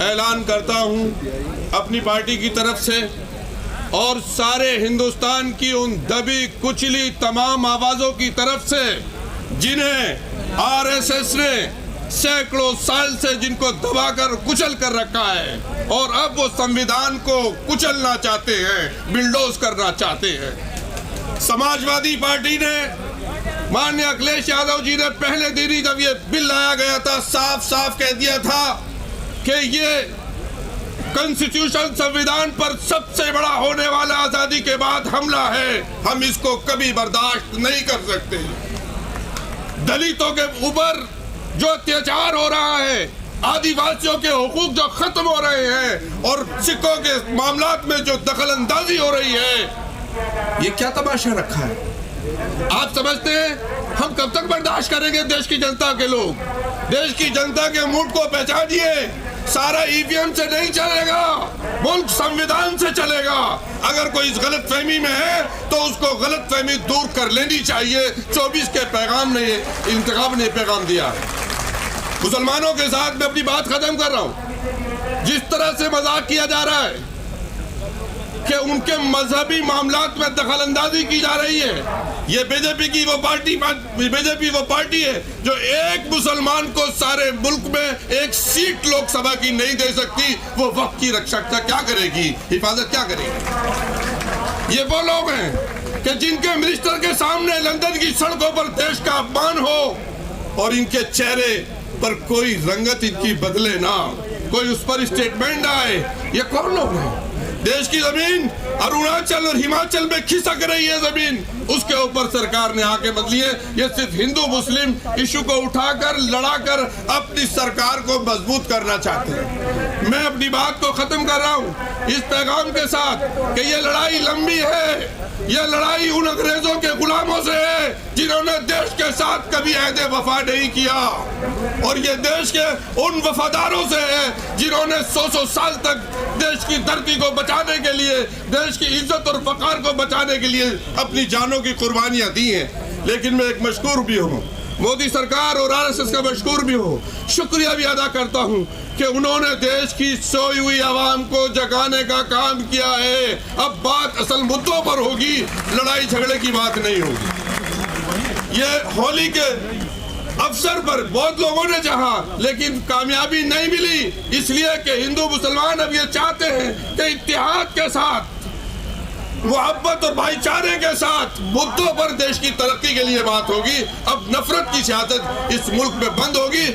ऐलान करता हूं अपनी पार्टी की तरफ से और सारे हिंदुस्तान की उन दबी कुचली तमाम आवाज़ों की तरफ से जिन्हें आरएसएस ने सैकड़ों साल से जिनको दबाकर कुचल कर रखा है और अब वो संविधान को कुचलना चाहते हैं, बिल्डोज करना चाहते हैं। समाजवादी पार्टी ने माननीय अखिलेश यादव जी ने पहले दिन ही जब ये बिल लाया गया था साफ साफ कह दिया था कि ये कॉन्स्टिट्यूशन संविधान पर सबसे बड़ा होने वाला आजादी के बाद हमला है, हम इसको कभी बर्दाश्त नहीं कर सकते। दलितों के ऊपर जो अत्याचार हो रहा है, आदिवासियों के हुकूक जो खत्म हो रहे हैं और सिखों के मामलात में जो दखल अंदाजी हो रही है, ये क्या तमाशा रखा है? आप समझते हैं हम कब तक बर्दाश्त करेंगे? देश की जनता के लोग, देश की जनता के मूड को पहचानिए। सारा ईवीएम से नहीं चलेगा, मुल्क संविधान से चलेगा। अगर कोई इस गलत फहमी में है तो उसको गलत फहमी दूर कर लेनी चाहिए। 24 के पैगाम ने इंतखाब ने पैगाम दिया। मुसलमानों के साथ मैं अपनी बात खत्म कर रहा हूं। जिस तरह से मजाक किया जा रहा है कि उनके मजहबी मामलात में दखल अंदाजी की जा रही है, ये बीजेपी वो पार्टी है जो एक मुसलमान को सारे मुल्क में एक सीट लोकसभा की नहीं दे सकती। वो वक्त की रक्षा क्या करेगी, हिफाजत क्या करेगी? ये वो लोग हैं कि जिनके मिनिस्टर के सामने लंदन की सड़कों पर देश का अपमान हो और इनके चेहरे पर कोई रंगत इनकी बदले ना, कोई उस पर स्टेटमेंट आए। ये कौन लोग हैं? देश की जमीन अरुणाचल और हिमाचल में खिसक रही है जमीन, उसके ऊपर सरकार ने आके बदली है। ये सिर्फ हिंदू मुस्लिम इशू को उठाकर लड़ाकर अपनी सरकार को मजबूत करना चाहते हैं। मैं अपनी बात को खत्म कर रहा हूं इस पैगाम के साथ कि ये लड़ाई लंबी है। ये लड़ाई उन अंग्रेजों के गुलामों से है जिन्होंने देश के साथ कभी अहद वफा नहीं किया, और ये देश के उन वफादारों से है जिन्होंने 100 साल तक देश की धरती को बचाने के लिए, देश की इज्जत और वकार को बचाने के लिए अपनी जानों की कुर्बानियां दी हैं। लेकिन मैं एक मशकूर भी हूँ, मोदी सरकार और आरएसएस का मशकूर भी हूँ, शुक्रिया भी अदा करता हूँ कि उन्होंने देश की सोई हुई आवाम को जगाने का काम किया है। अब बात असल मुद्दों पर होगी, लड़ाई झगड़े की बात नहीं होगी। ये होली के अवसर पर बहुत लोगों ने चाहा लेकिन कामयाबी नहीं मिली, इसलिए कि हिंदू मुसलमान अब ये चाहते हैं कि इत्तेहाद के साथ, मोहब्बत और भाईचारे के साथ मुद्दों पर देश की तरक्की के लिए बात होगी। अब नफरत की सियासत इस मुल्क में बंद होगी।